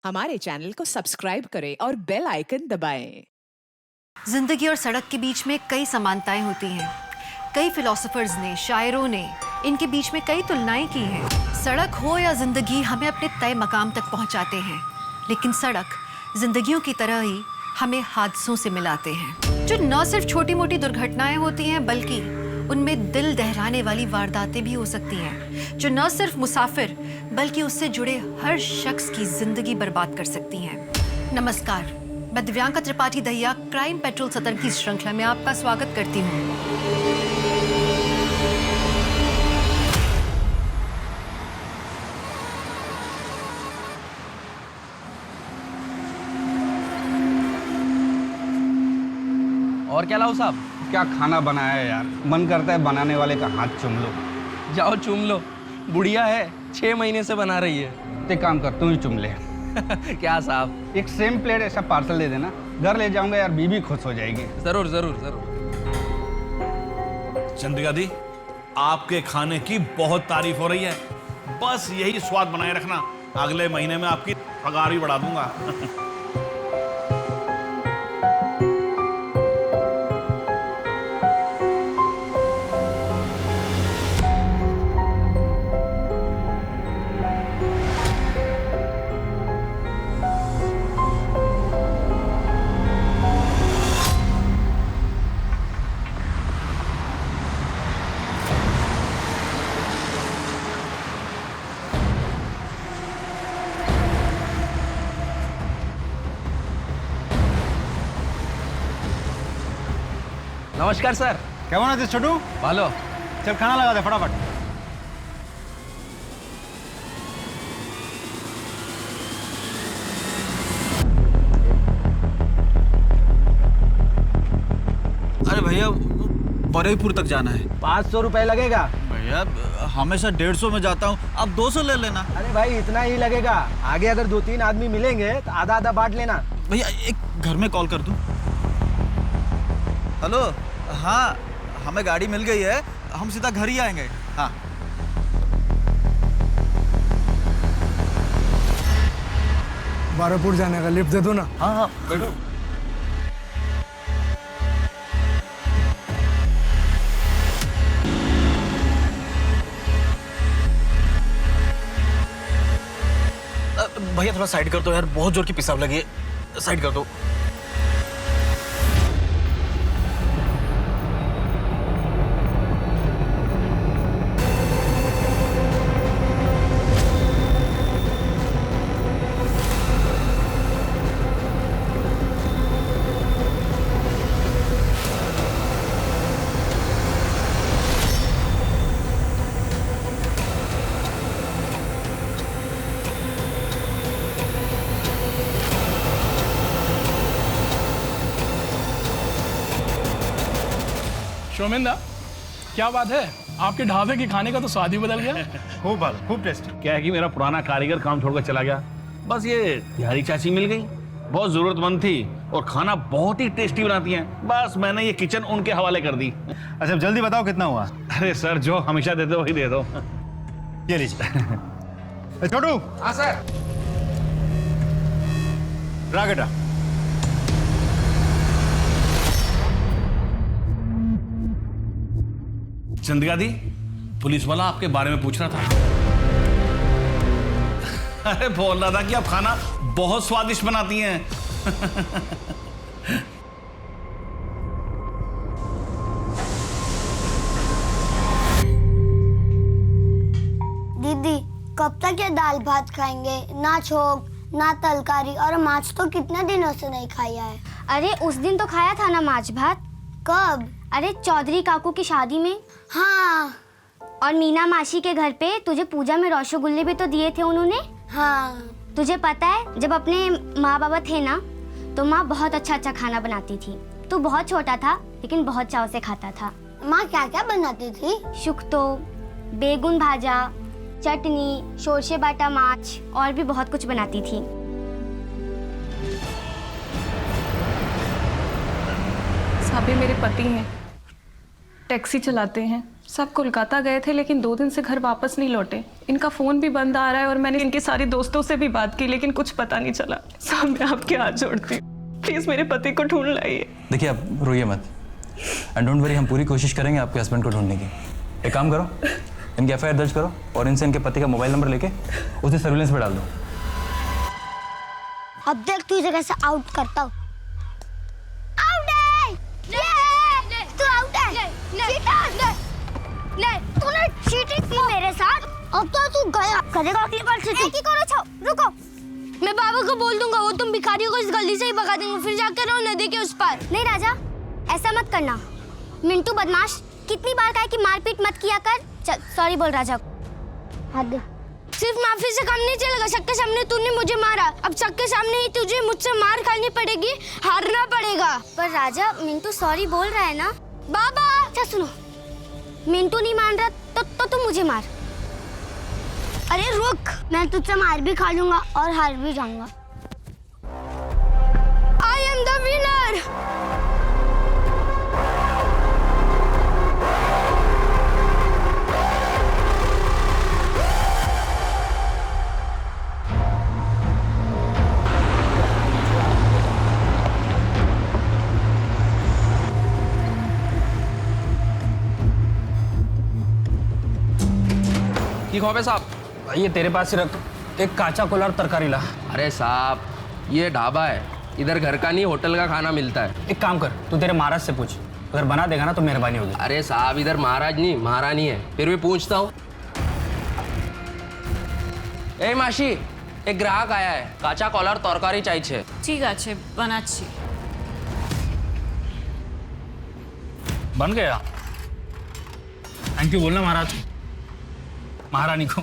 हमारे चैनल को सब्सक्राइब करें और बेल आइकन दबाएं। जिंदगी और सड़क के बीच में कई समानताएं होती हैं। कई फिलोसोफर्स ने, शायरों ने इनके बीच में कई तुलनाएं की हैं। सड़क हो या जिंदगी हमें अपने तय मकाम तक पहुंचाते हैं, लेकिन सड़क जिंदगियों की तरह ही हमें हादसों से मिलाते हैं, जो न सिर्फ छोटी मोटी दुर्घटनाएं होती हैं बल्कि उनमें दिल दहलाने वाली वारदातें भी हो सकती हैं, जो न सिर्फ मुसाफिर बल्कि उससे जुड़े हर शख्स की जिंदगी बर्बाद कर सकती हैं। नमस्कार, मैं दिव्यांका त्रिपाठी दहिया क्राइम पेट्रोल सतर्क की श्रृंखला में आपका स्वागत करती हूँ। और क्या लाऊं साहब? क्या खाना बनाया है यार, मन करता है बनाने वाले का हाथ चूम लो। जाओ चूम लो, बुढ़िया है, 6 महीने से बना रही है। एक काम कर, तू ही चूम ले। क्या साहब? एक सेम प्लेट ऐसा पार्सल दे देना, घर ले जाऊंगा यार, बीबी खुश हो जाएगी। जरूर जरूर जरूर। चंद्रिका दी, आपके खाने की बहुत तारीफ हो रही है। बस यही स्वाद बनाए रखना, अगले महीने में आपकी पगार भी बढ़ा दूंगा। नमस्कार सर। কেমন আছিস ছোটু? ভালো। चल खाना लगा दे फटाफट। अरे भैया, बरेपुर तक जाना है। 500 रुपए लगेगा। भैया हमेशा 150 में जाता हूँ, अब 200 ले लेना। अरे भाई इतना ही लगेगा, आगे अगर 2-3 आदमी मिलेंगे तो आधा आधा बांट लेना। भैया एक घर में कॉल कर दूँ? हेलो, हाँ हमें गाड़ी मिल गई है, हम सीधा घर ही आएंगे। हाँ बारापुर जाने का लिफ्ट दे दो ना। हाँ हाँ बैठो। भैया थोड़ा साइड कर दो यार, बहुत जोर की पेशाब लगी है, साइड कर दो। शोमेंदा, क्या बात है, आपके ढाबे के खाने का तो स्वाद ही बदल गया। खूब टेस्टी। क्या है कि मेरा पुराना कारीगर काम छोड़कर चला गया, बस ये बिहारी चाची मिल गई, बहुत जरूरतमंद थी और खाना बहुत ही टेस्टी बनाती हैं। बस मैंने ये किचन उनके हवाले कर दी। अच्छा जल्दी बताओ कितना हुआ? अरे सर, जो हमेशा देते हो वही दे दो। ये लीजिए। छोटू। हाँ सर। रागटा। चंद्रिका दी, पुलिस वाला आपके बारे में पूछ रहा था। अरे बोल रहा था कि आप खाना बहुत स्वादिष्ट बनाती हैं। दीदी कब तक ये दाल भात खाएंगे? ना छोक ना तरकारी, और माछ तो कितने दिनों से नहीं खाया है। अरे उस दिन तो खाया था ना माछ भात। कब? अरे चौधरी काकू की शादी में। हाँ। और मीना मासी के घर पे तुझे पूजा में रसगुल्ले भी तो दिए थे उन्होंने। हाँ। तुझे पता है, जब अपने माँ बाबा थे ना तो माँ बहुत अच्छा अच्छा खाना बनाती थी। तू बहुत छोटा था लेकिन बहुत चाव से खाता था। माँ क्या क्या बनाती थी? शुक्तो, बेगुन भाजा, चटनी, शोरशे बाटा माछ और भी बहुत कुछ बनाती थी। साबे मेरे पति हैं, टैक्सी चलाते हैं। सब कोलकाता गए थे लेकिन 2 दिन से घर वापस नहीं लौटे। इनका फ़ोन भी बंद आ रहा है और मैंने इनके सारे दोस्तों से भी बात की लेकिन कुछ पता नहीं चला। साहब मैं आपके हाथ जोड़ती हूँ, प्लीज़ मेरे पति को ढूंढ लाइए। देखिए आप रोइए मत एंड डोंट वरी, हम पूरी कोशिश करेंगे आपके हस्बैंड को ढूंढने की। एक काम करो, इनकी FIR दर्ज करो और इनसे इनके पति का मोबाइल नंबर लेके उसे सर्विलेंस पे डाल दो। अब देख तू इसे कैसे आउट करता हूँ। तूने चीटिंग की मेरे साथ, अब तो तू गया करेगा अगली बार चीटिंग। एक ही करो, छो रुको, मैं बाबा को बोल दूंगा, वो तुम भिखारियों को इस गली से ही भगा देंगे, फिर जाकर रहो नदी के उस पार। नहीं राजा, ऐसा मत करना। मिंटू बदमाश, कितनी बार कहा कि मारपीट मत किया कर। चल सॉरी बोल राजा। सिर्फ माफी से काम नहीं चलेगा। सबके सामने तूने मुझे मारा, अब सबके सामने ही तुझे मुझसे मार खानी पड़ेगी, हारना पड़ेगा। पर राजा मिंटू सॉरी बोल रहा है ना। बाबा अच्छा सुनो, मिंटू नहीं मान रहा तो तुम मुझे मार। अरे रुक, मैं तुझसे मार भी खा लूंगा और हार भी जाऊंगा। I am the winner. की खौफ है साहब? ये तेरे पास ही रख, एक काचा कोला और तरकारी ला। अरे साहब ये ढाबा है, इधर घर का नहीं होटल का खाना मिलता है। एक काम कर, तू तेरे महाराज से पूछ, अगर बना देगा ना तो मेहरबानी होगी। अरे साहब इधर महाराज नहीं महारानी है, फिर भी पूछता हूँ। ए मासी, एक ग्राहक आया है, काचा कोला और तरकारी चाहिए। ठीक है बनाচ্ছি। बन गया। थैंक यू बोलना महाराज को, महारानी को।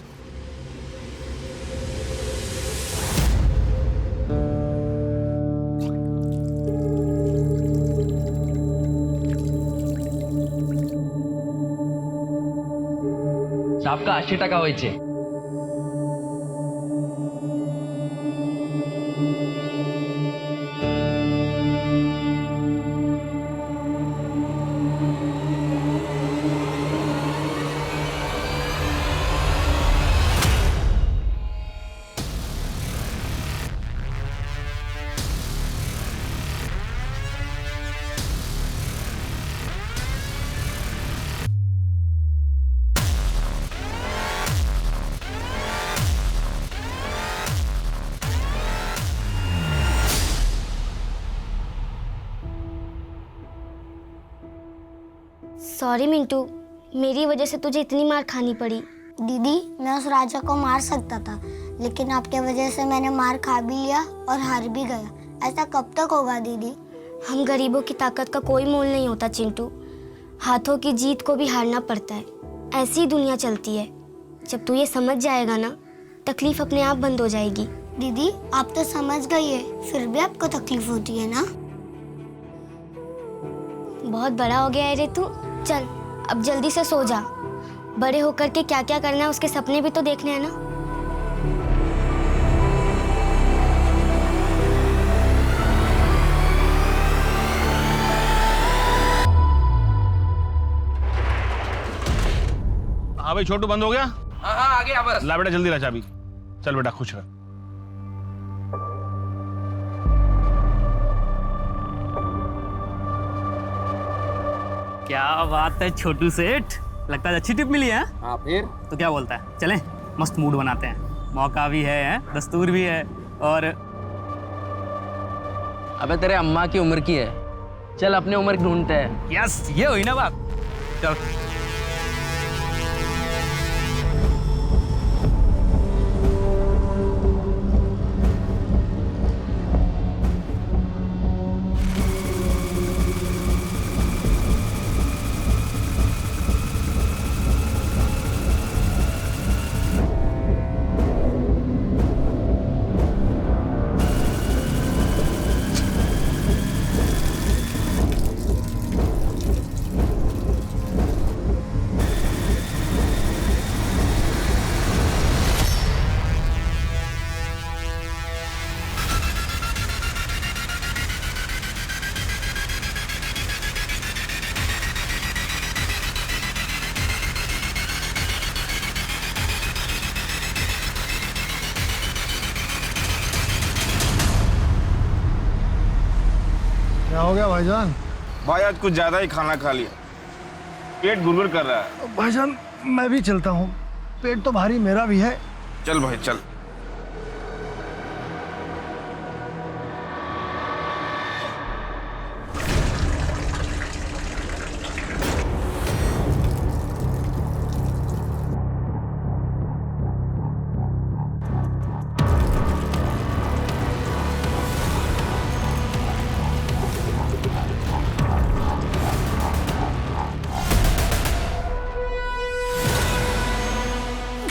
आपका 80 টাকা হয়েছে। सॉरी मिंटू, मेरी वजह से तुझे इतनी मार खानी पड़ी। दीदी मैं उस राजा को मार सकता था, लेकिन आपके वजह से मैंने मार खा भी लिया और हार भी गया। ऐसा कब तक होगा दीदी? हम गरीबों की ताकत का कोई मोल नहीं होता चिंटू, हाथों की जीत को भी हारना पड़ता है। ऐसी ही दुनिया चलती है। जब तू ये समझ जाएगा ना, तकलीफ अपने आप बंद हो जाएगी। दीदी आप तो समझ गई है, फिर भी आपको तकलीफ होती है ना? बहुत बड़ा हो गया है रे तू। चल अब जल्दी से सो जा। बड़े होकर के क्या क्या करना है उसके सपने भी तो देखने हैं ना। हाँ भाई छोटू, बंद हो गया? हाँ हाँ आ गया बस। ला बेटा जल्दी ला चाबी। चल बेटा खुश रह। क्या बात है छोटू सेठ, लगता है अच्छी टिप मिली है। हाँ फिर तो क्या बोलता है, चलें मस्त मूड बनाते हैं। मौका भी है, दस्तूर भी है और अबे तेरे अम्मा की उम्र की है, चल अपने उम्र की ढूंढते हैं। यस ये हुई ना बात। चल क्या हो गया भाईजान? भाई आज कुछ ज्यादा ही खाना खा लिया, पेट गुड़गुड़ कर रहा है। भाईजान मैं भी चलता हूँ, पेट तो भारी मेरा भी है। चल भाई चल।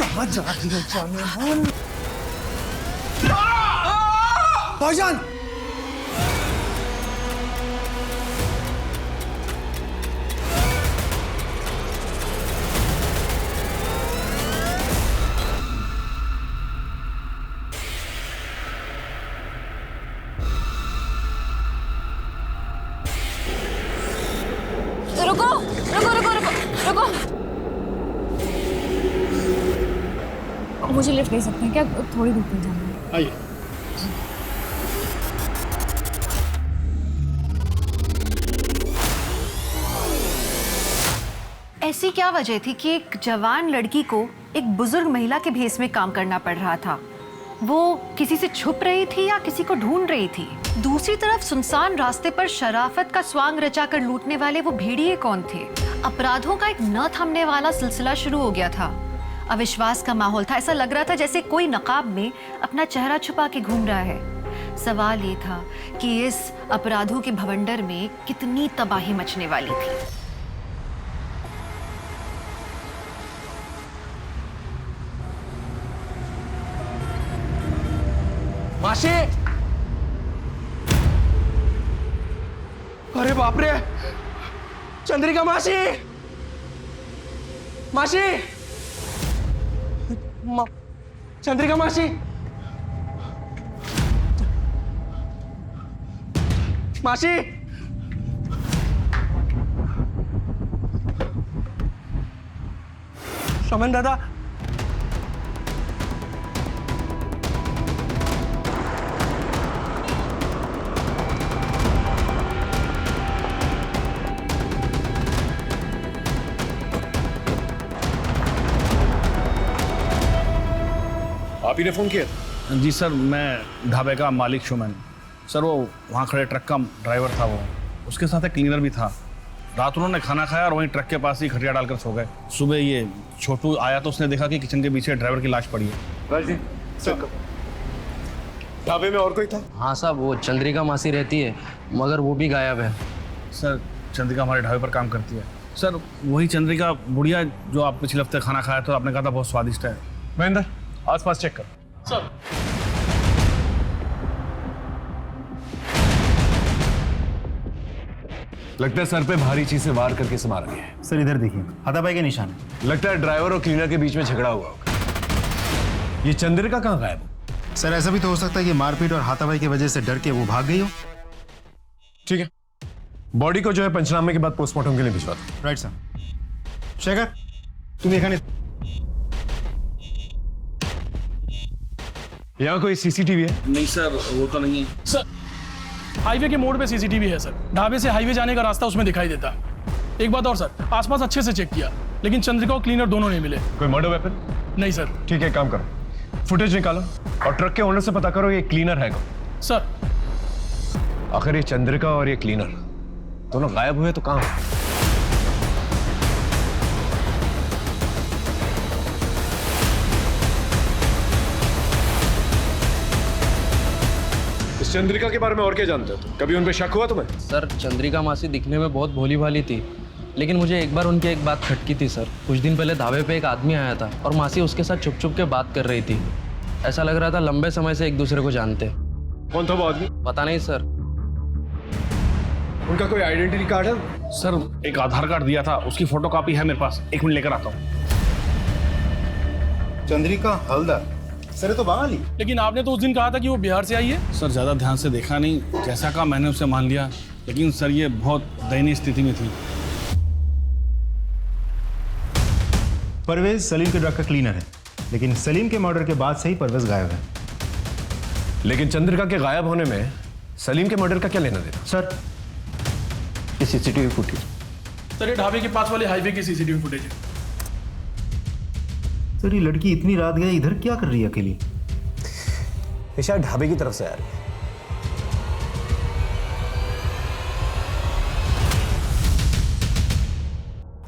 कहाँ जा रही है जाने मन? भाईजान रुको रुको रुको रुको रुको, मुझे लिफ्ट दे सकते हैं क्या? थोड़ी दूर पे जाना है। आइए। ऐसी क्या वजह थी कि एक जवान लड़की को एक बुजुर्ग महिला के भेस में काम करना पड़ रहा था? वो किसी से छुप रही थी या किसी को ढूंढ रही थी? दूसरी तरफ सुनसान रास्ते पर शराफत का स्वांग रचाकर लूटने वाले वो भेड़िए कौन थे? अपराधों का एक न थमने वाला सिलसिला शुरू हो गया था। अविश्वास का माहौल था, ऐसा लग रहा था जैसे कोई नकाब में अपना चेहरा छुपा के घूम रहा है। सवाल ये था कि इस अपराधों के भवंडर में कितनी तबाही मचने वाली थी। मासी, अरे बाप रे, चंद्रिका मासी, मासी, चंद्रिका मासी, मासी, सोमन दादा, आप ही ने फोन किया? जी सर, मैं ढाबे का मालिक सुमन। सर वो वहाँ खड़े ट्रक का ड्राइवर था, वो उसके साथ एक क्लीनर भी था। रात उन्होंने खाना खाया और वहीं ट्रक के पास ही खटिया डालकर सो गए। सुबह ये छोटू आया तो उसने देखा कि किचन के पीछे ड्राइवर की लाश पड़ी है। ढाबे में और कोई था? हाँ साहब, वो चंद्रिका मासी रहती है मगर वो भी गायब है। सर चंद्रिका हमारे ढाबे पर काम करती है। सर वही चंद्रिका बुढ़िया जो आप पिछले हफ्ते खाना खाया तो आपने कहा था बहुत स्वादिष्ट है। महेंद्र आसपास चेक कर। सर लगता है सर पे भारी चीज से वार करके इसे मारा गया है। सर इधर देखिए, हाथापाई के निशान है। लगता है ड्राइवर और क्लीनर के बीच में झगड़ा हुआ होगा। ये चंद्रिका कहाँ गायब हो? सर ऐसा भी तो हो सकता है कि मारपीट और हाथापाई की वजह से डर के वो भाग गई हो। ठीक है, बॉडी को जो है पंचनामे के बाद पोस्टमार्टम के लिए भिजवा दो। Right sir. शेखर तुम यहाँ यहाँ कोई सीसीटीवी है? नहीं सर, वो तो नहीं है। सर हाईवे के मोड़ पे सीसीटीवी है सर। ढाबे से हाईवे जाने का रास्ता उसमें दिखाई देता। एक बात और सर, आसपास अच्छे से चेक किया लेकिन चंद्रिका और क्लीनर दोनों नहीं मिले। कोई मर्डर वेपन? नहीं सर। ठीक है, काम करो, फुटेज निकालो और ट्रक के ओनर से पता करो ये क्लीनर है कौन। सर आखिर ये चंद्रिका और ये क्लीनर दोनों गायब हुए तो कहाँ है? इस चंद्रिका के बारे में और क्या जानते हो तुम? कभी उन पे शक हुआ तुम्हें? सर चंद्रिका मासी दिखने में बहुत भोली भाली थी, लेकिन मुझे एक बार उनकी एक बात खटकी थी सर। कुछ दिन पहले ढाबे पे एक आदमी आया था और मासी उसके साथ छुप छुप के बात कर रही थी। ऐसा लग रहा था लंबे समय से एक दूसरे को जानते। कौन था वो आदमी? पता नहीं सर। उनका कोई आइडेंटिटी कार्ड है? सर एक आधार कार्ड दिया था, उसकी फोटोकॉपी है मेरे पास। एक मिनट लेकर आता हूँ। चंद्रिका हल्दर, सर ये तो बंगाली। लेकिन आपने तो उस दिन कहा था कि वो बिहार से आई है। सर ज़्यादा ध्यान से देखा नहीं, जैसा कहा मैंने उसे मान लिया, लेकिन सर ये बहुत दयनीय स्थिति में थी। परवेज सलीम के ट्रक का क्लीनर है, लेकिन सलीम के मर्डर के बाद से ही परवेज गायब है। लेकिन चंद्रिका के गायब होने में सलीम के मर्डर का क्या लेना देना? सर ये सीसीटीवी फुटेज। सर ये ढाबे के पास वाले हाईवे की सीसीटीवी फुटेज है। सर ये लड़की इतनी रात गई इधर क्या कर रही है अकेली? ये शायद ढाबे की तरफ से आ रही है।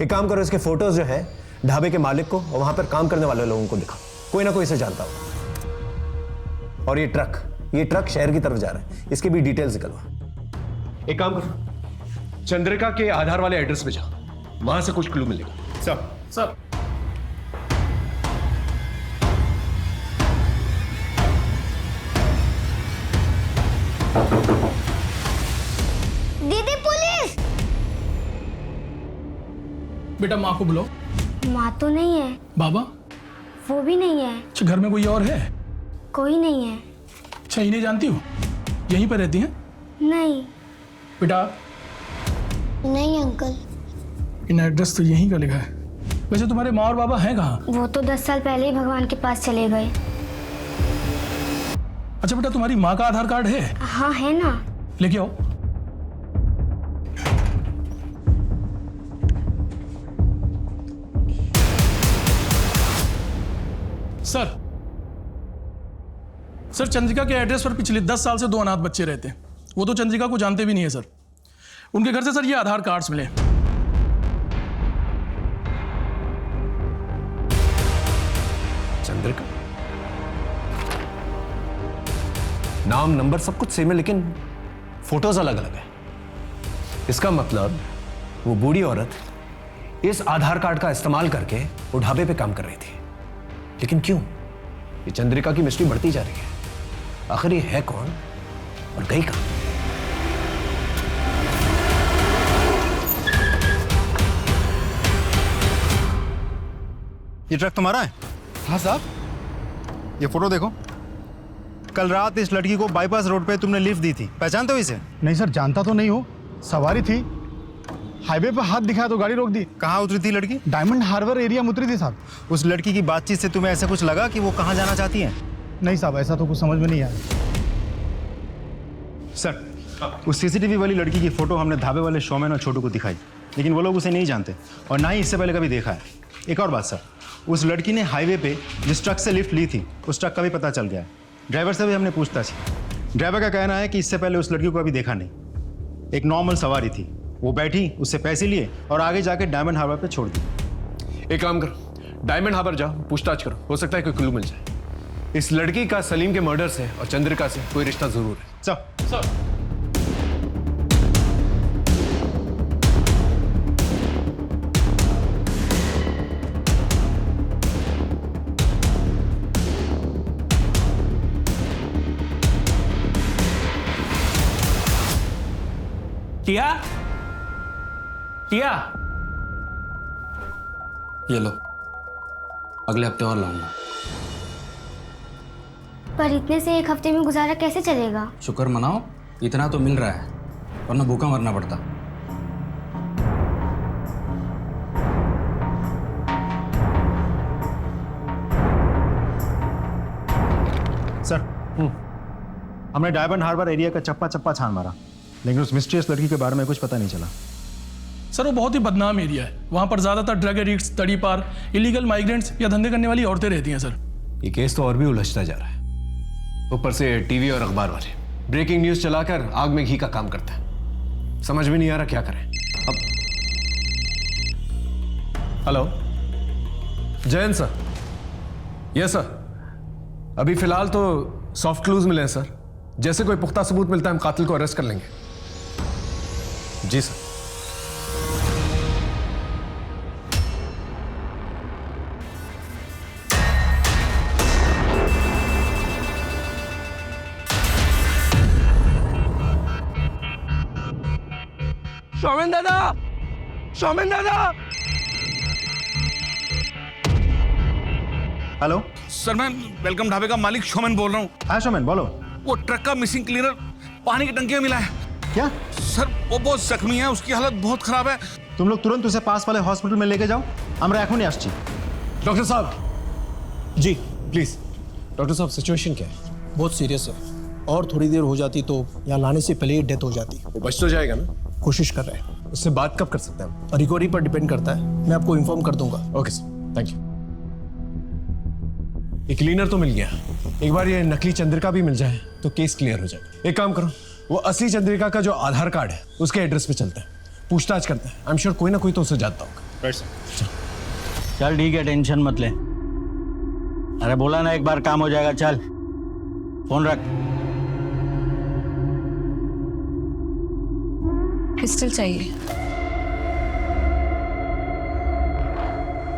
एक काम करो, इसके फोटोज जो है ढाबे के मालिक को और वहां पर काम करने वाले लोगों को दिखाओ, कोई ना कोई इसे जानता होगा। और ये ट्रक शहर की तरफ जा रहा है, इसकी भी डिटेल्स निकलवा। एक काम करो, चंद्रिका के आधार वाले एड्रेस पे जाओ, वहां से कुछ क्लू मिलेगा। सर दीदी पुलिस! बेटा माँ को बुलाओ। माँ तो नहीं है। बाबा? वो भी नहीं है। अच्छा घर में कोई और है? कोई नहीं है। अच्छा इन्हें जानती हो? यहीं पर रहती हैं? नहीं। बेटा नहीं अंकल। इन एड्रेस तो यहीं का लिखा है। वैसे तुम्हारे माँ और बाबा हैं कहाँ? वो तो 10 साल पहले ही भगवान के पास चले गए। अच्छा बेटा तुम्हारी माँ का आधार कार्ड है? हाँ है ना। लेके आओ। सर चंद्रिका के एड्रेस पर पिछले 10 साल से 2 अनाथ बच्चे रहते हैं। वो तो चंद्रिका को जानते भी नहीं है सर। उनके घर से सर ये आधार कार्ड्स मिले। चंद्रिका नाम नंबर सब कुछ सेम है, लेकिन फोटोज अलग अलग है। इसका मतलब वो बूढ़ी औरत इस आधार कार्ड का इस्तेमाल करके वो ढाबे पे काम कर रही थी। लेकिन क्यों? ये चंद्रिका की मिस्ट्री बढ़ती जा रही है। आखिर ये है कौन और गई कहां? ये ट्रक तुम्हारा है? हाँ साहब। ये फोटो देखो, कल रात इस लड़की को बाईपास रोड पे तुमने लिफ्ट दी थी, पहचानते हो इसे? नहीं सर, जानता तो नहीं हो। सवारी थी, हाईवे पे हाथ दिखाया तो गाड़ी रोक दी। कहाँ उतरी थी लड़की? डायमंड हार्बर एरिया में उतरी थी साहब। उस लड़की की बातचीत से तुम्हें ऐसा कुछ लगा कि वो कहाँ जाना चाहती है? नहीं साहब, ऐसा तो कुछ समझ में नहीं आया। सर उस सीसीटीवी वाली लड़की की फोटो हमने ढाबे वाले शोमैन और छोटू को दिखाई, लेकिन वो लोग उसे नहीं जानते और ना ही इससे पहले कभी देखा है। एक और बात सर, उस लड़की ने हाईवे पे जिस ट्रक से लिफ्ट ली थी उस ट्रक का भी पता चल गया है। ड्राइवर से भी हमने पूछताछ की। ड्राइवर का कहना है कि इससे पहले उस लड़की को अभी देखा नहीं। एक नॉर्मल सवारी थी, वो बैठी, उससे पैसे लिए और आगे जाके डायमंड हार्बर पे छोड़ दी। एक काम करो, डायमंड हार्बर जाओ, पूछताछ करो, हो सकता है कोई क्लू मिल जाए। इस लड़की का सलीम के मर्डर से और चंद्रिका से कोई रिश्ता जरूर है। सर टिया, टिया, ये लो, अगले हफ्ते और लाऊंगा। पर इतने से एक हफ्ते में गुजारा कैसे चलेगा? शुक्र मनाओ, इतना तो मिल रहा है, वरना भूखा मरना पड़ता। सर हमने डायमंड हार्बर एरिया का चप्पा चप्पा छान मारा, लेकिन उस मिस्टीरियस लड़की के बारे में कुछ पता नहीं चला। सर वो बहुत ही बदनाम एरिया है। वहां पर ज्यादातर ड्रग एडिक्ट्स, तड़ी पार, इलीगल माइग्रेंट्स या धंधे करने वाली औरतें रहती हैं सर। ये केस तो और भी उलझता जा रहा है। ऊपर से टीवी और अखबार वाले ब्रेकिंग न्यूज चलाकर आग में घी का काम करता है। समझ में नहीं आ रहा क्या करें अब। Hello Jayant sir. Yes sir, अभी फिलहाल तो सॉफ्ट क्लूज मिले हैं सर। जैसे कोई पुख्ता सबूत मिलता है हम कातिल को अरेस्ट कर लेंगे। जी सर। शोमेन दादा, शोमेन दादा। हेलो सर मैं वेलकम ढाबे का मालिक शोमेन बोल रहा हूँ। हाँ शोमेन बोलो। वो ट्रक का मिसिंग क्लीनर पानी की टंकी में मिला है। क्या? सर वो बहुत जख्मी है, उसकी हालत बहुत खराब है। तुम लोग तुरंत उसे पास वाले हॉस्पिटल में लेके जाओ। আমরা এখনই আসছি। डॉक्टर साहब। जी प्लीज। डॉक्टर साहब सिचुएशन क्या है? बहुत सीरियस है और थोड़ी देर हो जाती तो यहाँ लाने से पहले डेथ हो जाती। वो बच तो जाएगा ना? कोशिश कर रहे हैं। उससे बात कब कर सकते हैं हम? रिकवरी पर डिपेंड करता है, मैं आपको इन्फॉर्म कर दूंगा। Okay sir, thank you. ये क्लीनर तो मिल गया, एक बार ये नकली चंद्रिका भी मिल जाए तो केस क्लियर हो जाएगा। एक काम करो, वो असली चंद्रिका का जो आधार कार्ड है उसके एड्रेस पे चलते हैं, पूछताछ करते हैं। आई एम श्योर कोई ना कोई तो उसे जानता होगा। Right sir. चल ठीक है, टेंशन मत ले। अरे बोला ना एक बार काम हो जाएगा। चल फोन रख। पिस्टल चाहिए।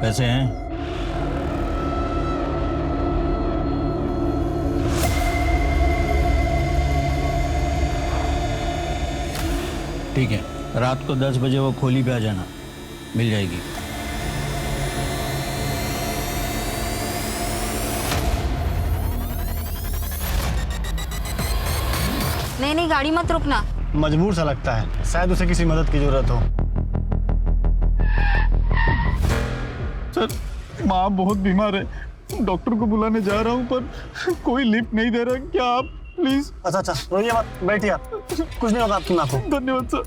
पैसे हैं? ठीक है, रात को 10 बजे वो खोली पे आ जाना, मिल जाएगी। नहीं, गाड़ी मत रुकना। मजबूर सा लगता है, शायद उसे किसी मदद की जरूरत हो। सर माँ बहुत बीमार है, डॉक्टर को बुलाने जा रहा हूँ पर कोई लिफ्ट नहीं दे रहा, क्या आप प्लीज। अच्छा रोइए मत, बैठिए आप, कुछ नहीं होगा आपकी माँ को। धन्यवाद सर।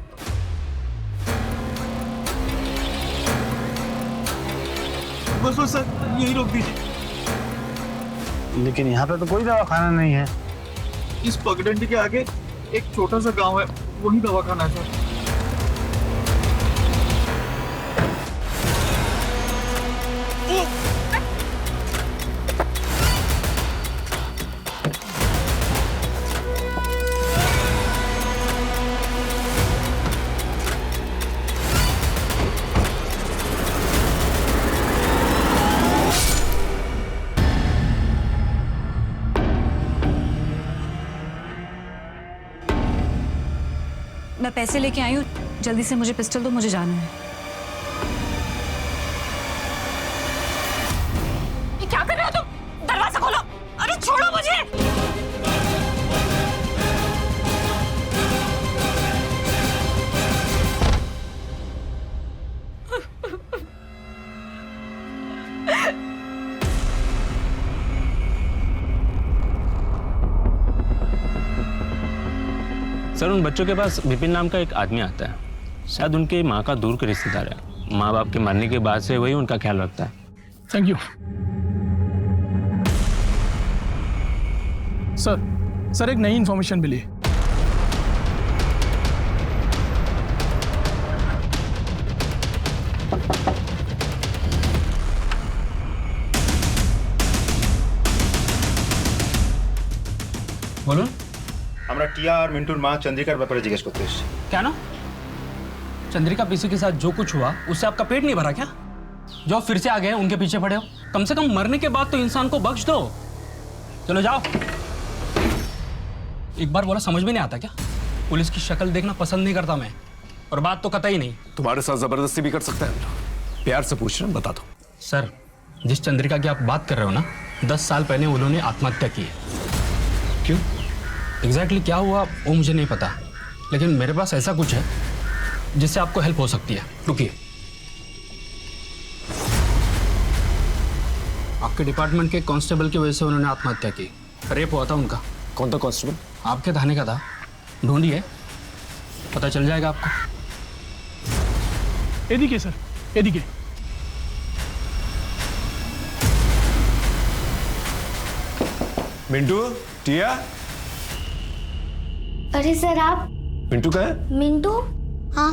बस सर यही रोक दीजिए। लेकिन यहाँ पे तो कोई दवाखाना नहीं है। इस पगडंडी के आगे एक छोटा सा गांव है, वही दवाखाना है सर। मैं पैसे लेके आई हूँ, जल्दी से मुझे पिस्टल दो, मुझे जाना है। ये क्या कर रहे हो तुम? दरवाजा खोलो। अरे छोड़ो मुझे। सर उन बच्चों के पास विपिन नाम का एक आदमी आता है, शायद उनके माँ का दूर का रिश्तेदार है। माँ बाप के मरने के बाद से वही उनका ख्याल रखता है। Thank you sir. एक नई इंफॉर्मेशन मिली। बोलो। আমরা টিয়া আর মিন্টুর মা চন্দ্রিকার ব্যাপারে জিজ্ঞেস করতে এসেছি। क्या ना? चंद्रिका पीसी के साथ जो कुछ हुआ उससे आपका पेट नहीं भरा क्या? जो आप फिर से आ गए उनके पीछे पड़े हो, कम से कम मरने के बाद तो इंसान को बख्श दो। चलो जाओ। एक बार बोला समझ में नहीं आता क्या? पुलिस की शक्ल देखना पसंद नहीं करता मैं, और बात तो कतई नहीं। तुम्हारे साथ जबरदस्ती भी कर सकते हैं, प्यार से पूछ रहे हैं, बता दो। सर जिस चंद्रिका की आप बात कर रहे हो ना, 10 साल पहले उन्होंने आत्महत्या की है। क्यों? एग्जैक्टली क्या हुआ वो मुझे नहीं पता, लेकिन मेरे पास ऐसा कुछ है जिससे आपको हेल्प हो सकती है। रुकिए। आपके डिपार्टमेंट के कांस्टेबल की वजह से उन्होंने आत्महत्या की। रेप हुआ था उनका। कौन था कांस्टेबल? आपके थाने का था। ढूंढिए, पता चल जाएगा आपको। एदिके सर, एदिके। मिंटू, टिया। अरे सर आप। मिंटू का है? मिंटू? हाँ।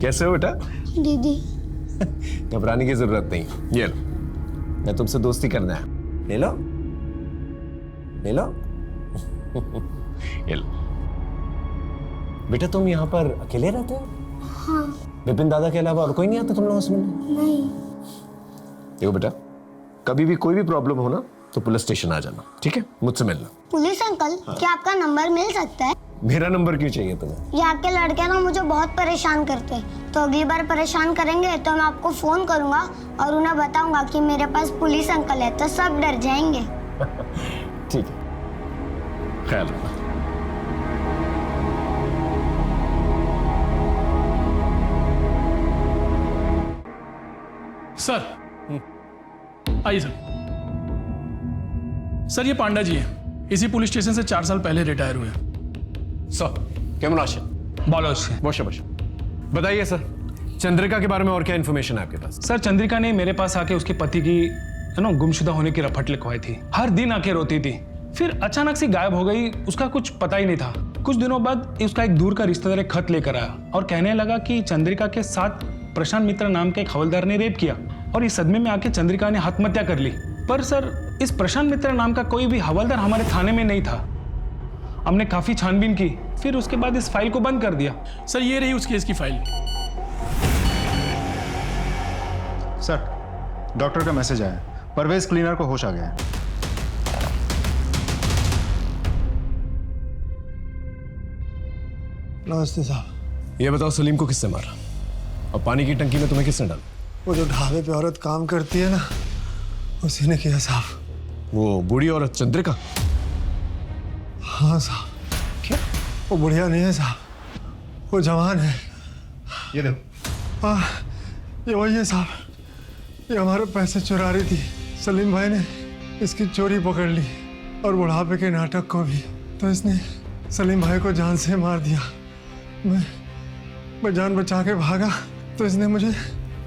कैसे हो बेटा? दीदी। घबराने की जरूरत नहीं, ये लो, मैं तुमसे दोस्ती करना है। ले लो, ले लो। ये लो। बेटा तुम यहाँ पर अकेले रहते हो? हाँ। विपिन दादा के अलावा और कोई नहीं आता तुम लोगों से मिलने? नहीं। देखो बेटा, कभी भी कोई भी प्रॉब्लम हो ना तो पुलिस स्टेशन आ जाना, ठीक है? मुझसे मिलना। पुलिस अंकल, क्या आपका नंबर मिल सकता है? मेरा नंबर क्यों चाहिए तुम्हें? यहाँ के लड़के ना मुझे बहुत परेशान करते हैं, तो अगली बार परेशान करेंगे तो मैं आपको फोन करूंगा और उन्हें बताऊंगा कि मेरे पास पुलिस अंकल है, तो सब डर जाएंगे। ठीक है, ख्याल रखना। सर आइए सर। सर ये पांडा जी हैं, इसी पुलिस स्टेशन से 4 साल पहले रिटायर हुए हैं। सर, कैमन आशा? बोलो उससे। बॉश बताइए सर, चंद्रिका के बारे में और क्या इन्फॉर्मेशन है आपके पास? सर चंद्रिका ने मेरे पास आके उसके पति की गुमशुदा होने की रपट लिखवाई थी। हर दिन आके रोती थी, फिर अचानक से गायब हो गई, उसका कुछ पता ही नहीं था। कुछ दिनों बाद उसका एक दूर का रिश्तेदार एक खत लेकर आया और कहने लगा कि चंद्रिका के साथ प्रशांत मित्र नाम के एक हवलदार ने रेप किया और इस सदमे में आके चंद्रिका ने आत्महत्या कर ली। पर सर इस प्रशांत मित्र नाम का कोई भी हवलदार हमारे थाने में नहीं था। हमने काफी छानबीन की, फिर उसके बाद इस फाइल को बंद कर दिया। सर ये रही उस केस की फाइल। सर डॉक्टर का मैसेज आया, परवेज क्लीनर को होश आ गया है। नमस्ते साहब। ये बताओ सलीम को किससे मारा और पानी की टंकी में तुम्हें किसने डाला? वो जो ढाबे पे औरत काम करती है ना, उसी ने किया साहब। वो बूढ़ी औरत चंद्रिका? हाँ साहब। क्या? वो बुढ़िया नहीं है साहब, वो जवान है। ये देखो। ये वही है साहब, ये हमारे पैसे चुरा रही थी। सलीम भाई ने इसकी चोरी पकड़ ली और बुढ़ापे के नाटक को भी, तो इसने सलीम भाई को जान से मार दिया। मैं जान बचा के भागा तो इसने मुझे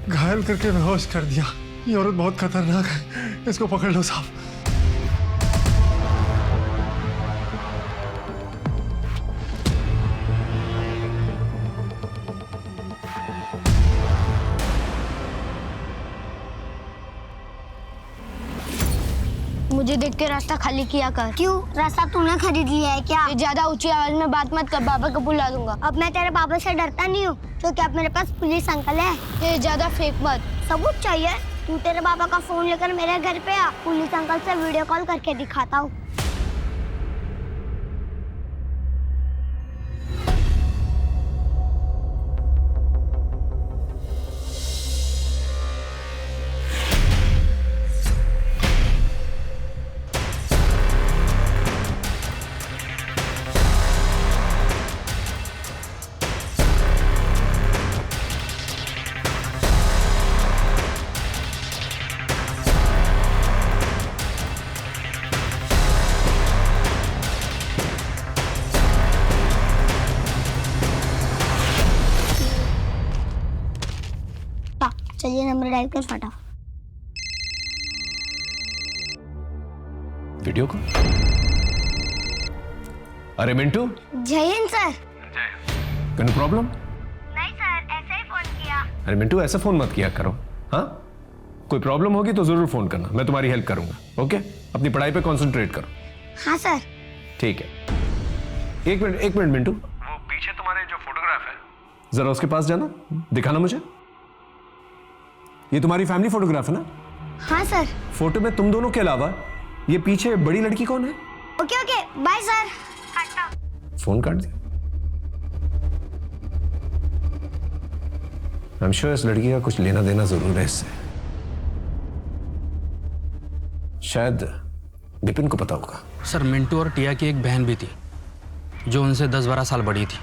घायल करके बेहोश कर दिया। ये औरत बहुत खतरनाक है, इसको पकड़ लो साहब। मुझे देख के रास्ता खाली किया कर। क्यों? रास्ता तूने खरीद लिया है क्या? ज्यादा ऊंची आवाज में बात मत कर, बाबा को बुला दूंगा। अब मैं तेरे बाबा से डरता नहीं हूँ, क्योंकि अब मेरे पास पुलिस अंकल है। ये ज्यादा फेंक मत। सबूत चाहिए? तू तेरे बाबा का फोन लेकर मेरे घर पे आ, पुलिस अंकल से वीडियो कॉल करके दिखाता हूँ। चलिए नंबर डायल कर फटा। वीडियो को? अरे मिंटू। जय हिंद सर। कोई प्रॉब्लम? नहीं सर, ऐसे ही फोन किया। अरे मिंटू ऐसा फोन मत किया करो। हाँ, कोई प्रॉब्लम होगी तो जरूर फोन करना, मैं तुम्हारी हेल्प करूंगा। ओके, अपनी पढ़ाई पे कंसंट्रेट करो। हाँ सर। ठीक है। एक मिनट मिंटू, वो पीछे तुम्हारे जो फोटोग्राफ है, जरा उसके पास जाना, दिखाना मुझे। ये तुम्हारी फैमिली फोटोग्राफ है ना? हाँ सर। फोटो में तुम दोनों के अलावा ये पीछे बड़ी लड़की कौन है? Okay okay, bye sir. Phone काट दिया। आई एम श्योर इस लड़की का कुछ लेना देना जरूर है इससे। शायद विपिन को पता होगा। सर मिंटू और टिया की एक बहन भी थी जो उनसे 10-12 साल बड़ी थी।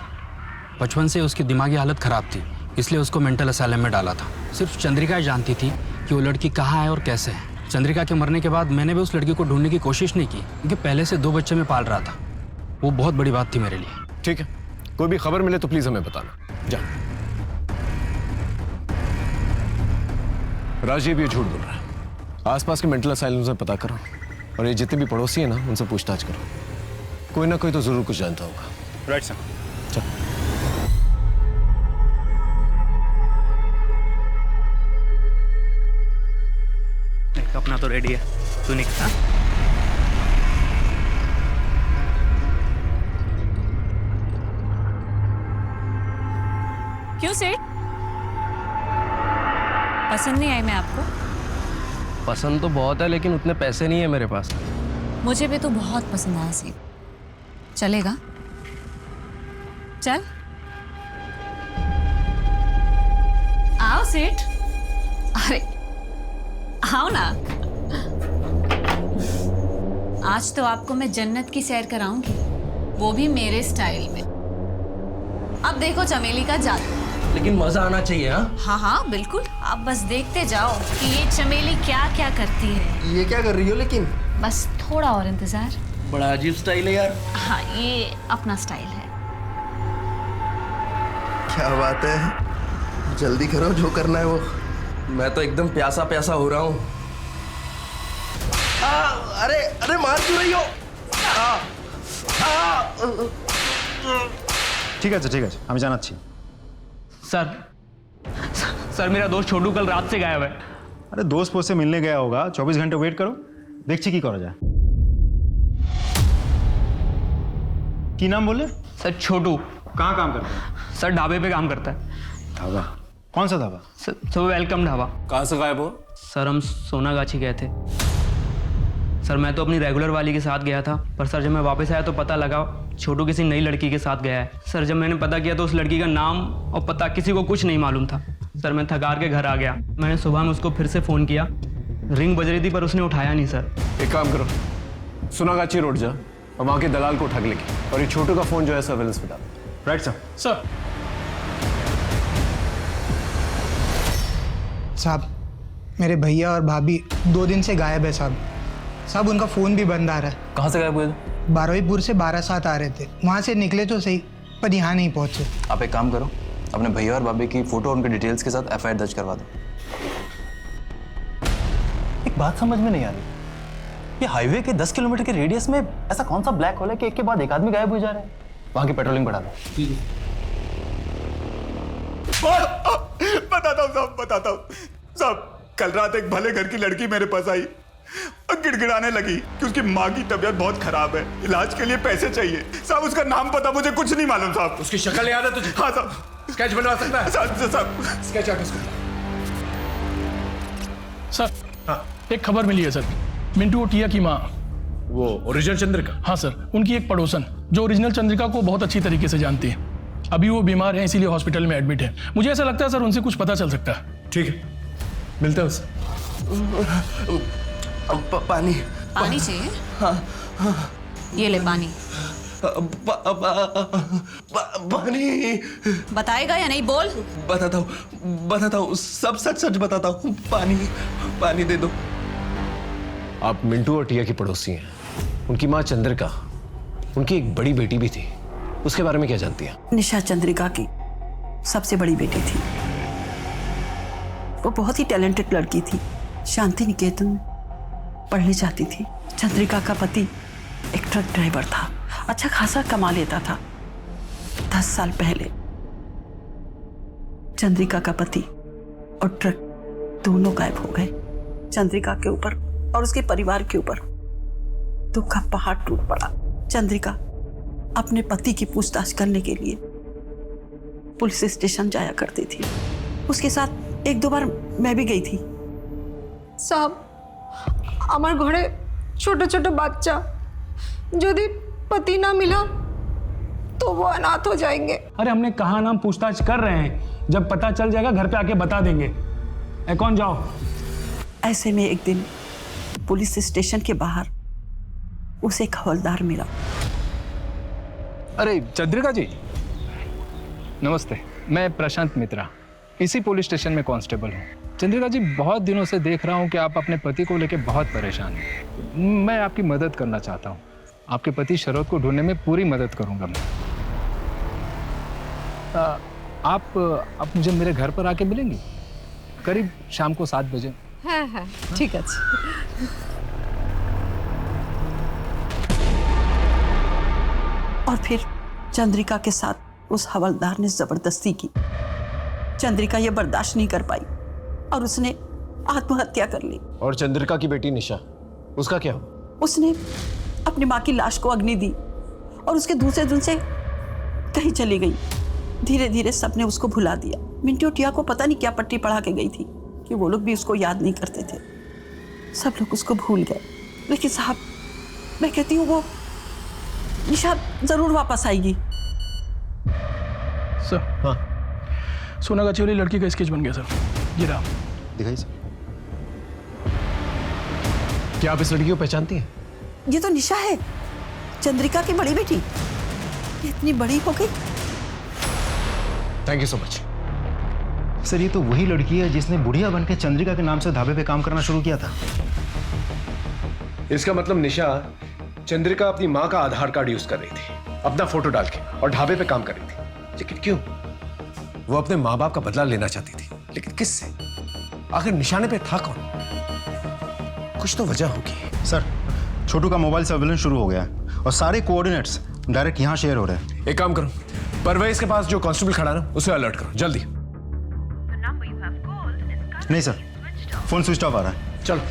बचपन से उसकी दिमागी हालत खराब थी, इसलिए उसको मेंटल असाइलम में डाला था। सिर्फ चंद्रिका ही जानती थी कि वो लड़की कहाँ है और कैसे है। चंद्रिका के मरने के बाद मैंने भी उस लड़की को ढूंढने की कोशिश नहीं की, क्योंकि पहले से 2 बच्चे में पाल रहा था। वो बहुत बड़ी बात थी मेरे लिए। ठीक है, कोई भी खबर मिले तो प्लीज हमें बताना। जा। राजीव ये झूठ बोल रहा है। आसपास के मेंटल असाइलम से पता करो और ये जितने भी पड़ोसी है ना, उनसे पूछताछ करो। कोई ना कोई तो जरूर कुछ जानता होगा। Right sir. चल। अपना तो रेडी है, तू निकल। क्यों सेठ, पसंद नहीं आई मैं आपको? पसंद तो बहुत है, लेकिन उतने पैसे नहीं है मेरे पास। मुझे भी तो बहुत पसंद आया सेठ। चलेगा? चल आओ सेठ। अरे आओ ना, आज तो आपको मैं जन्नत की सैर कराऊंगी, वो भी मेरे स्टाइल में। अब देखो चमेली का जादू। लेकिन मजा आना चाहिए। हाँ हाँ बिल्कुल, आप बस देखते जाओ कि ये चमेली क्या क्या करती है। ये क्या कर रही हो? लेकिन बस थोड़ा और इंतजार। बड़ा अजीब स्टाइल है यार। हाँ, ये अपना स्टाइल है। क्या बात है, जल्दी करो जो करना है वो। मैं तो एकदम प्यासा प्यासा हो रहा हूँ। अरे अरे मार क्यों रही हो? ঠিক আছে ঠিক আছে, আমি জানাচ্ছি। सर मेरा दोस्त छोटू कल रात से गायब है। अरे दोस्त पोस्त से मिलने गया होगा, 24 घंटे वेट करो, देखছি কি করা যায়। কি नाम बोले? सर छोटू। कहाँ काम करता है? सर ढाबे पे काम करता है। ढाबा? कौन सा ढाबा? Sir welcome dhaba. कहाँ से गायब हो? सर हम सोनागाछी गए थे। सर मैं तो अपनी रेगुलर वाली के साथ गया था, पर सर जब मैं वापस आया तो पता लगा छोटू किसी नई लड़की के साथ गया है। सर जब मैंने पता किया तो उस लड़की का नाम और पता किसी को कुछ नहीं मालूम था। सर मैं थकार के घर आ गया। मैंने सुबह में उसको फिर से फ़ोन किया, रिंग बज रही थी पर उसने उठाया नहीं। सर एक काम करो, सोनागाछी रोड जा और वहाँ के दलाल को उठा के लेके, और ये छोटू का फ़ोन जो है सर्वेलेंस पे डाल। Right sir. सर साहब मेरे भैया और भाभी 2 दिन से गायब है साहब। साहब उनका फ़ोन भी बंद आ रहा है। कहाँ से गायब हुए? 12वीपुर से 12-7 आ रहे थे, वहाँ से निकले तो सही पर यहाँ नहीं पहुँचे। आप एक काम करो, अपने भैया और भाभी की फोटो और उनके डिटेल्स के साथ FIR दर्ज करवा दो। एक बात समझ में नहीं आ रही, ये हाईवे के 10 किलोमीटर के रेडियस में ऐसा कौन सा ब्लैक होल है कि एक के बाद एक आदमी गायब हो जा रहे हैं? वहाँ की पेट्रोलिंग बढ़ा दो। बताता हूँ साहब, बताता हूँ साहब। कल रात एक भले घर की लड़की मेरे पास आई और गिड़गिड़ाने लगी कि उसकी माँ की तबीयत बहुत खराब है, इलाज के लिए पैसे चाहिए। साहब उसका नाम पता मुझे कुछ नहीं मालूम साहब। उसकी शक्ल याद है तुझे? हाँ साहब। स्केच बनवा सकता है? साहब स्केच आर्टिस्ट। सर हाँ, एक खबर मिली है सर, मिंटू ओटिया की माँ, वो ओरिजिनल चंद्रिका? हाँ सर, उनकी एक पड़ोसन जो ओरिजिनल चंद्रिका को बहुत अच्छी तरीके से जानती है, अभी वो बीमार है इसीलिए हॉस्पिटल में एडमिट है। मुझे ऐसा लगता है सर उनसे कुछ पता चल सकता है। ठीक है, मिलते हैं उससे। पानी पानी चाहिए? हाँ हाँ। ये ले पानी। पानी बताएगा या नहीं? बोल। बताता हूँ, सब सच सच बताता हूँ। पानी दे दो। आप मिंटू और टिया की पड़ोसी हैं। उनकी माँ चंद्रिका, उनकी एक बड़ी बेटी भी थी, उसके बारे में क्या जानती हैं? निशा चंद्रिका की सबसे बड़ी बेटी थी। वो बहुत ही टैलेंटेड लड़की थी, शांति निकेतन में पढ़ने जाती थी। चंद्रिका का पति एक ट्रक ड्राइवर था, अच्छा खासा कमा लेता था। 10 साल पहले चंद्रिका का पति और ट्रक दोनों गायब हो गए। चंद्रिका के ऊपर और उसके परिवार के ऊपर दुख का पहाड़ टूट पड़ा। चंद्रिका अपने पति की पूछताछ करने के लिए पुलिस स्टेशन जाया करती थी। उसके साथ 1-2 बार मैं भी गई थी। साहब আমার ঘরে ছোট ছোট বাচ্চা, যদি पति ना मिला तो वो अनाथ हो जाएंगे। अरे हमने कहा नाम पूछताछ कर रहे हैं, जब पता चल जाएगा घर पे आके बता देंगे। कौन जाओ। ऐसे में एक दिन पुलिस स्टेशन के बाहर उसे एक हवलदार मिला। अरे चंद्रिका जी नमस्ते, मैं प्रशांत मित्रा, इसी पुलिस स्टेशन में कांस्टेबल हूँ। चंद्रिका जी बहुत दिनों से देख रहा हूँ कि आप अपने पति को लेकर बहुत परेशान हैं। मैं आपकी मदद करना चाहता हूँ, आपके पति शरद को ढूंढने में पूरी मदद करूँगा मैं। आप मुझे मेरे घर पर आके मिलेंगी करीब शाम को 7 बजे। हाँ हाँ ठीक है। और फिर चंद्रिका के साथ उस हवलदार ने जबरदस्ती की। चंद्रिका ये बर्दाश्त नहीं कर पाई और उसने आत्महत्या कर ली। और चंद्रिका की बेटी निशा, उसका क्या हुआ? उसने अपनी माँ की लाश को अग्नि दी और उसके दूसरे दिन से कहीं चली गई। धीरे धीरे सबने उसको भुला दिया। मिंटू टिया को पता नहीं क्या पट्टी पढ़ा के गई थी कि वो लोग भी उसको याद नहीं करते थे। सब लोग उसको भूल गए। लेकिन साहब मैं कहती हूँ वो निशा जरूर वापस आएगी। सर हाँ, सोनागाछी वाली लड़की का स्केच बन गया सर। ये रहा। दिखाइए सर। क्या आप इस लड़की को पहचानती हैं? ये तो निशा है, चंद्रिका की बड़ी बेटी। ये इतनी बड़ी हो गई। Thank you so much. Sir ये तो वही लड़की है जिसने बुढ़िया बनकर चंद्रिका के नाम से ढाबे पे काम करना शुरू किया था। इसका मतलब निशा चंद्रिका अपनी माँ का आधार कार्ड यूज कर रही थी, अपना फोटो डाल के, और ढाबे पे काम कर रही थी। लेकिन क्यों? वो अपने माँ बाप का बदला लेना चाहती थी, लेकिन किससे? आखिर निशाने पे था कौन? कुछ तो वजह होगी। सर, छोटू का मोबाइल सर्विलेंस शुरू हो गया है और सारे कोऑर्डिनेट्स डायरेक्ट यहाँ शेयर हो रहे हैं। एक काम करो, परवेज के पास जो कांस्टेबल खड़ा ना, उसे अलर्ट करो जल्दी। नहीं सर, फोन स्विच ऑफ आ रहा है। चलो।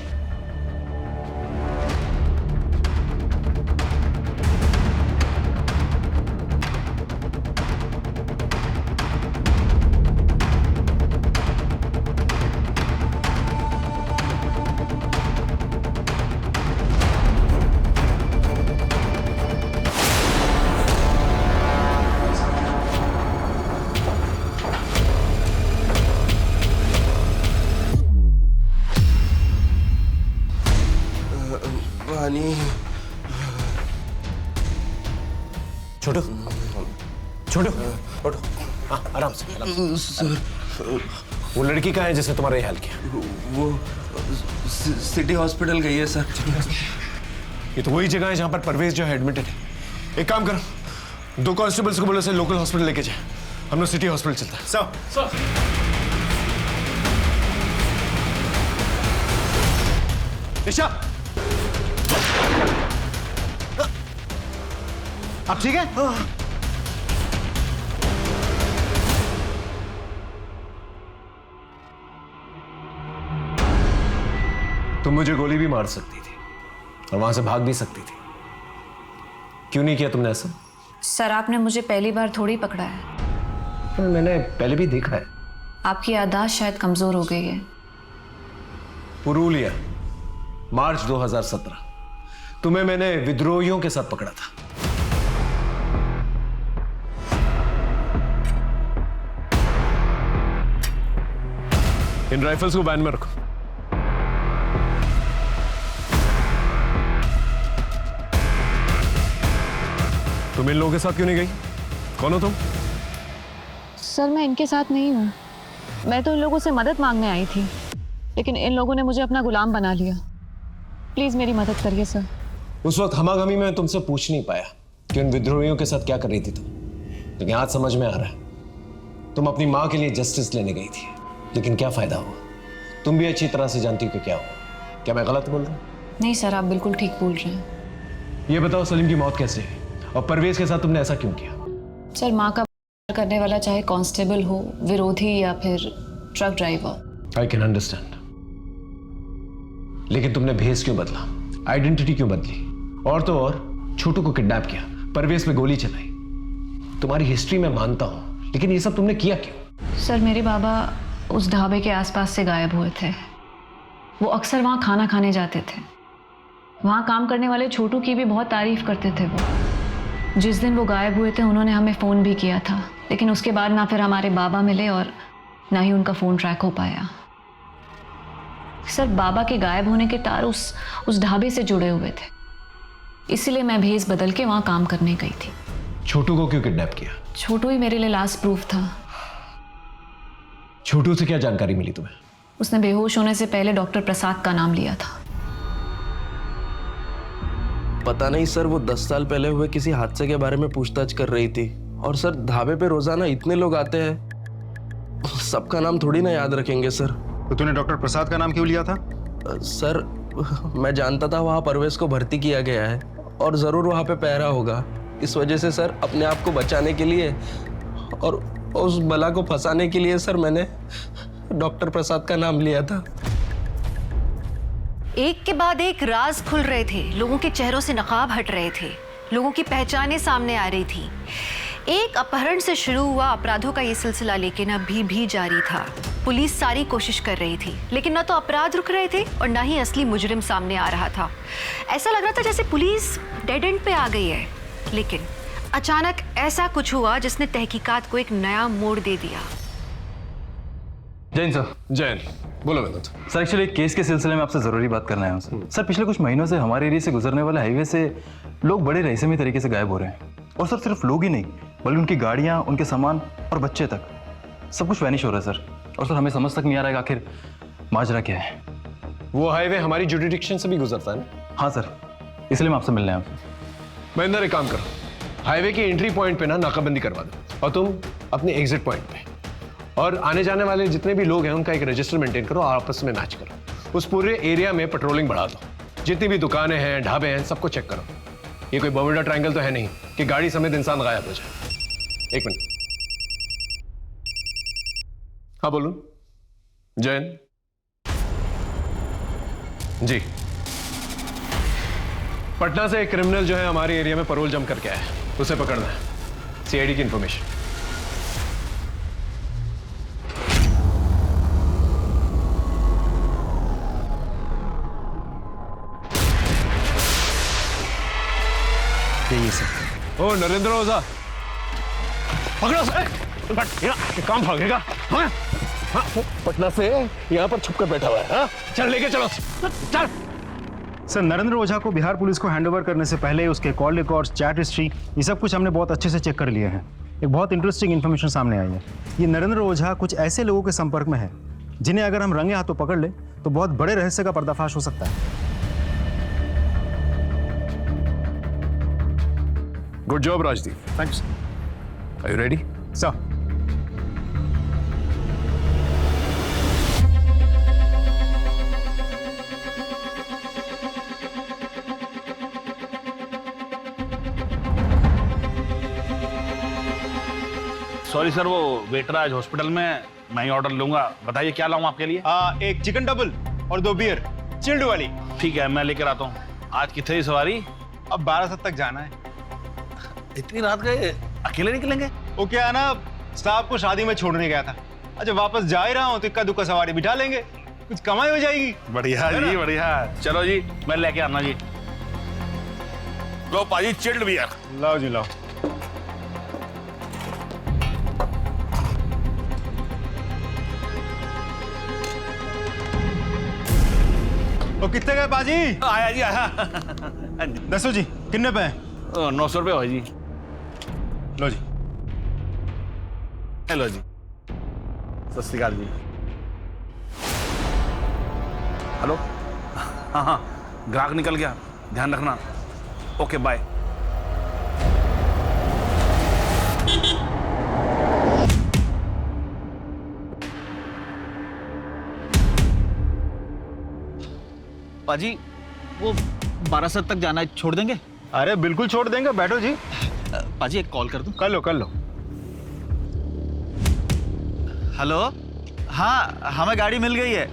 छोटू, छोटू, उठो। हाँ, आराम से, आराम से। सर, वो लड़की कहाँ है जिसने तुम्हारा ये हाल किया? वो सिटी हॉस्पिटल गई है सर। ये तो वही जगह है जहाँ पर परवेज जो है एडमिटेड है। एक काम करो, 2 कांस्टेबल्स को बोलो से लोकल हॉस्पिटल लेके जाए। हम लोग सिटी हॉस्पिटल चलता है। सर, निशा, आप ठीक है? तुम मुझे गोली भी मार सकती थी और वहां से भाग भी सकती थी। क्यों नहीं किया तुमने ऐसा? सर, आपने मुझे पहली बार थोड़ी पकड़ा है। मैंने पहले भी देखा है। आपकी याददाश्त शायद कमजोर हो गई है। पुरुलिया, मार्च 2017। तुम्हें मैंने विद्रोहियों के साथ पकड़ा था। इन राइफल्स को वैन में रखो। तुम इन लोगों के साथ क्यों नहीं गई? कौन हो तुम? सर, मैं इनके साथ नहीं हूँ। मैं तो इन लोगों से मदद मांगने आई थी, लेकिन इन लोगों ने मुझे अपना गुलाम बना लिया। प्लीज मेरी मदद करिए सर। उस वक्त हमागमी में तुमसे पूछ नहीं पाया कि उन विद्रोहियों के साथ क्या कर रही थी तुम, लेकिन आज समझ में आ रहा है। तुम अपनी माँ के लिए जस्टिस लेने गई थी, लेकिन क्या फायदा हुआ? तुम भी अच्छी तरह से जानती हो कि क्या हुआ। क्या मैं गलत बोल रहा हूँ? नहीं सर, आप बिल्कुल ठीक बोल रहे हैं। ये बताओ, सलीम की मौत कैसे है और परवेज के साथ तुमने ऐसा क्यों किया? सर, माँ का करने वाला चाहे कांस्टेबल हो, विरोधी या फिर truck driver. I can understand, लेकिन तुमने भेस क्यों बदला, आइडेंटिटी क्यों बदली, और तो और छोटू को किडनैप किया, परवेज पे गोली चलाई। तुम्हारी हिस्ट्री मैं मानता हूं, लेकिन ये सब तुमने किया क्यों? सर, मेरे बाबा उस ढाबे के आसपास से गायब हुए थे। वो अक्सर वहाँ खाना खाने जाते थे। वहाँ काम करने वाले छोटू की भी बहुत तारीफ करते थे वो। जिस दिन वो गायब हुए थे उन्होंने हमें फ़ोन भी किया था, लेकिन उसके बाद ना फिर हमारे बाबा मिले और ना ही उनका फ़ोन ट्रैक हो पाया। सर, बाबा के गायब होने के तार उस ढाबे से जुड़े हुए थे, इसलिए मैं भेस बदल के वहाँ काम करने गई थी। छोटू को क्यों किडनैप किया? छोटू ही मेरे लिए लास्ट प्रूफ था। छोटू से क्या जानकारी मिली तुम्हें? उसने बेहोश होने से पहले डॉक्टर प्रसाद का नाम लिया था। पता नहीं सर, वो 10 साल पहले हुए किसी हादसे के बारे में पूछताछ कर रही थी। और सर, ढाबे पे रोजाना इतने लोग आते हैं, सबका नाम थोड़ी ना याद रखेंगे सर। तो तूने डॉक्टर प्रसाद का नाम क्यों लिया था? सर, मैं जानता था वहाँ परवेज को भर्ती किया गया है और ज़रूर वहाँ पे पहरा होगा। इस वजह से सर, अपने आप को बचाने के लिए और उस बला को फंसाने के लिए सर, मैंने डॉक्टर प्रसाद का नाम लिया था। एक के बाद एक राज खुल रहे थे, लोगों के चेहरों से नकाब हट रहे थे, लोगों की पहचानें सामने आ रही थी। एक अपहरण से शुरू हुआ अपराधों का ये सिलसिला लेकिन अभी भी जारी था। पुलिस सारी कोशिश कर रही थी, लेकिन ना तो अपराध रुक रहे थे और ना ही असली मुजरिम सामने आ रहा था। ऐसा लग रहा था जैसे पुलिस डेड एंड पे आ गई है। लेकिन अचानक ऐसा कुछ हुआ जिसने तहकीकात को एक नया मोड़ दे दिया। जैन सर। जैन, बोलो विनोद। सर, एक्चुअली केस के सिलसिले में आपसे ज़रूरी बात करना है सर। पिछले कुछ महीनों से हमारे एरिया से गुजरने वाले हाईवे से लोग बड़े रहस्यमय तरीके से गायब हो रहे हैं। और सर, सिर्फ लोग ही नहीं, बल्कि उनकी गाड़ियाँ, उनके सामान और बच्चे तक, सब कुछ वैनिश हो रहा है सर। और सर, हमें समझ तक नहीं आ रहा है आखिर माजरा क्या है। वो हाईवे हमारी जुडिडिक्शन से भी गुजरता है ना? हाँ सर, इसलिए मैं आपसे मिलने आया हूँ। महेंद्र, एक काम करो, हाईवे की एंट्री पॉइंट पे ना नाकाबंदी करवा दो और तुम अपने एग्जिट पॉइंट पे, और आने जाने वाले जितने भी लोग हैं उनका एक रजिस्टर मेंटेन करो और आपस में मैच करो। उस पूरे एरिया में पेट्रोलिंग बढ़ा दो, जितनी भी दुकानें हैं, ढाबे हैं, सबको चेक करो। ये कोई बर्मुडा ट्रायंगल तो है नहीं कि गाड़ी समेत इंसान गायब हो जाए। एक मिनट। हाँ बोलूं? जैन जी, पटना से एक क्रिमिनल जो है हमारे एरिया में पैरोल जम करके आया है, उसे पकड़ना है। सीआईडी की इंफॉर्मेशन। यही सर। ओ नरेंद्र ओझा, पकड़ो से। काम भागेगा। हाँ? हाँ, पटना से यहाँ पर छुपकर बैठा हुआ है। हाँ? चल लेके चलो, चल। सर, नरेंद्र ओझा को बिहार पुलिस को हैंडओवर करने से पहले उसके कॉल रिकॉर्ड्स, चैट हिस्ट्री, ये सब कुछ हमने बहुत अच्छे से चेक कर लिए हैं। एक बहुत इंटरेस्टिंग इन्फॉर्मेशन सामने आई है। ये नरेंद्र ओझा कुछ ऐसे लोगों के संपर्क में है जिन्हें अगर हम रंगे हाथों पकड़ ले तो बहुत बड़े रहस्य का पर्दाफाश हो सकता है। Good job Rajdeep. Thank you sir. Are you ready? Sir. Sorry sir, वो वेटर आज हॉस्पिटल में, मैं ही ऑर्डर लूंगा। बताइए क्या लाऊं आपके लिए? एक चिकन डबल और 2 बियर चिल्ड वाली। ठीक है, मैं लेकर आता हूँ। आज कितनी सवारी? अब 12 तक जाना है। इतनी रात गए अकेले निकलेंगे? वो क्या है ना, साहब को शादी में छोड़ने गया था। अच्छा, वापस जा ही रहा हूँ तो इक्का दुक्का सवारी बिठा लेंगे, कुछ कमाई हो जाएगी। बढ़िया जी, बढ़िया। चलो जी, मैं लेके आना जी। लो पाजी, चिल्ड बियर। लाओ जी, लाओ। तो कितने गए बाजी? आया जी, आया। दसो जी, कितने पे हैं? 900 रुपये हो जी। लो जी। हेलो जी, सत श्री अकाल जी। हेलो, हाँ हाँ, ग्राहक निकल गया, ध्यान रखना। Okay, bye. पाजी, वो 12 तक जाना है, छोड़ देंगे? अरे बिल्कुल छोड़ देंगे, बैठो जी। पाजी, एक कॉल कर दूं? कर लो, कर लो। हेलो, हाँ, हमें गाड़ी मिल गई है।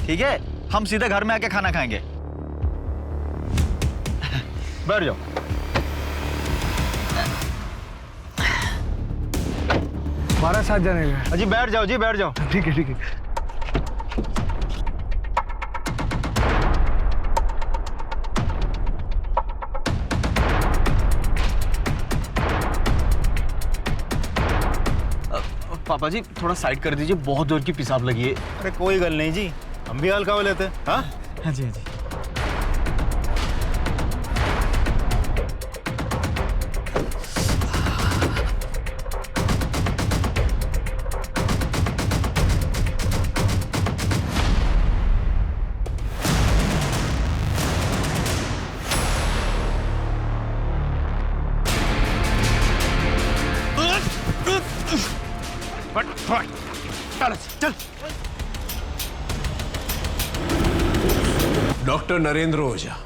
ठीक है, हम सीधे घर में आके खाना खाएंगे। बैठ जाओ। हमारा साथ जाने का। अजी बैठ जाओ जी, बैठ जाओ। ठीक है, ठीक है। पापा जी, थोड़ा साइड कर दीजिए, बहुत जोर की पेशाब लगी है। अरे कोई गल नहीं जी, हम भी हल्का हो लेते हैं। हाँ हाँ जी, हाँ जी। चल। डॉक्टर नरेंद्र ओझा,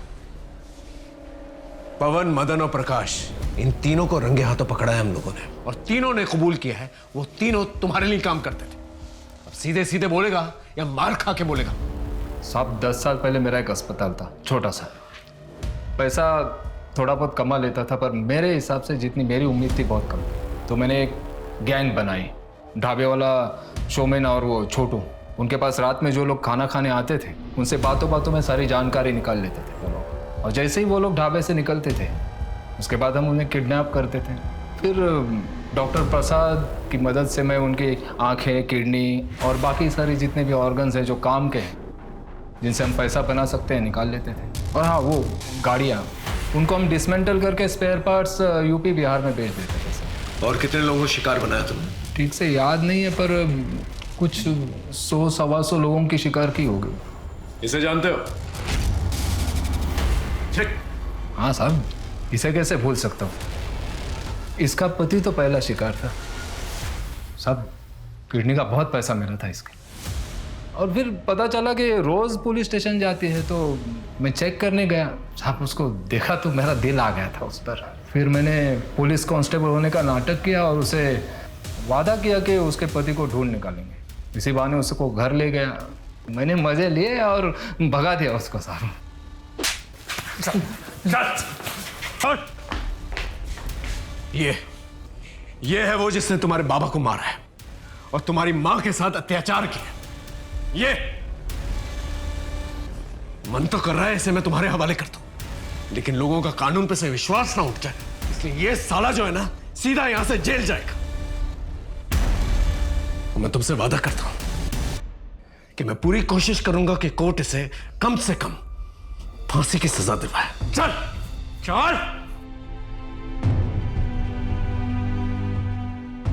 पवन, मदन और प्रकाश, इन तीनों को रंगे हाथों पकड़ा है हम लोगों ने, और तीनों ने कबूल किया है वो तीनों तुम्हारे लिए काम करते थे। अब सीधे सीधे बोलेगा या मार खा के बोलेगा? साहब, 10 साल पहले मेरा एक अस्पताल था, छोटा सा। पैसा थोड़ा बहुत कमा लेता था, पर मेरे हिसाब से जितनी मेरी उम्मीद थी बहुत कम। तो मैंने एक गैंग बनाई, ढाबे वाला शोमैन और वो छोटू। उनके पास रात में जो लोग खाना खाने आते थे, उनसे बातों बातों में सारी जानकारी निकाल लेते थे वो लोग। और जैसे ही वो लोग ढाबे से निकलते थे, उसके बाद हम उन्हें किडनैप करते थे। फिर डॉक्टर प्रसाद की मदद से मैं उनकी आँखें, किडनी और बाकी सारी जितने भी ऑर्गन्स हैं जो काम के हैं, जिनसे हम पैसा बना सकते हैं, निकाल लेते थे। और हाँ, वो गाड़ियाँ, उनको हम डिसमेंटल करके स्पेयर पार्ट्स यूपी बिहार में भेज देते थे सर। और कितने लोगों को शिकार बनाया तुमने? ठीक से याद नहीं है, पर कुछ 100-125 लोगों की शिकार की होगी। इसे जानते हो? हाँ साहब, इसे कैसे भूल सकता हूँ। इसका पति तो पहला शिकार था। साहब, किडनी का बहुत पैसा मिला था इसके। और फिर पता चला कि रोज़ पुलिस स्टेशन जाती है, तो मैं चेक करने गया। साहब उसको देखा तो मेरा दिल आ गया था उस पर। फिर मैंने पुलिस कांस्टेबल होने का नाटक किया और उसे वादा किया कि उसके पति को ढूंढ निकालेंगे। इसी बहाने उसको घर ले गया, मैंने मज़े लिए और भगा दिया उसको साहब। ये है वो जिसने तुम्हारे बाबा को मारा है और तुम्हारी मां के साथ अत्याचार किया। ये मन तो कर रहा है इसे मैं तुम्हारे हवाले कर दूं, लेकिन लोगों का कानून पे से विश्वास ना उठ जाए, इसलिए ये साला जो है ना सीधा यहां से जेल जाएगा। और मैं तुमसे वादा करता हूं कि मैं पूरी कोशिश करूंगा कि कोर्ट इसे कम से कम फांसी की सजा दिलवाए। चल चल।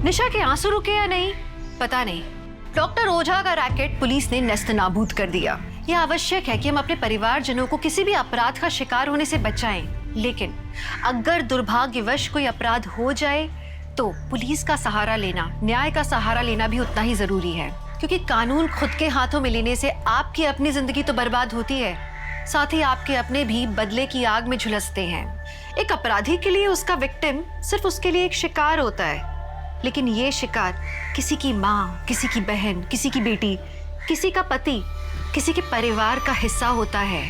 निशा के आंसू रुके या नहीं पता नहीं। डॉक्टर ओझा का रैकेट पुलिस ने नेस्तनाबूद कर दिया। यह आवश्यक है कि हम अपने परिवारजनों को किसी भी अपराध का शिकार होने से बचाएं, लेकिन अगर दुर्भाग्यवश कोई अपराध हो जाए तो पुलिस का सहारा लेना, न्याय का सहारा लेना भी उतना ही जरूरी है, क्योंकि कानून खुद के हाथों में लेने से आपकी अपनी जिंदगी तो बर्बाद होती है, साथ ही आपके अपने भी बदले की आग में झुलसते हैं। एक अपराधी के लिए उसका विक्टिम सिर्फ उसके लिए एक शिकार होता है, लेकिन ये शिकार किसी की माँ, किसी की बहन, किसी की बेटी, किसी का पति, किसी के परिवार का हिस्सा होता है।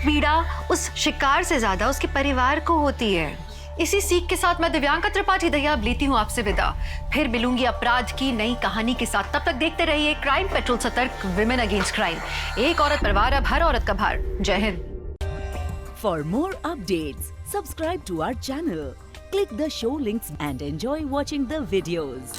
पीड़ा उस शिकार से ज्यादा उसके परिवार को होती है। इसी सीख के साथ मैं दिव्यांका त्रिपाठी दया अब लेती हूँ आपसे विदा। फिर मिलूंगी अपराध की नई कहानी के साथ। तब तक देखते रहिए Crime Patrol, Satark, women against crime. एक औरत परिवार, अब हर औरत का भार। जय हिंद। For more updates subscribe to our channel, click the show links and enjoy watching the videos.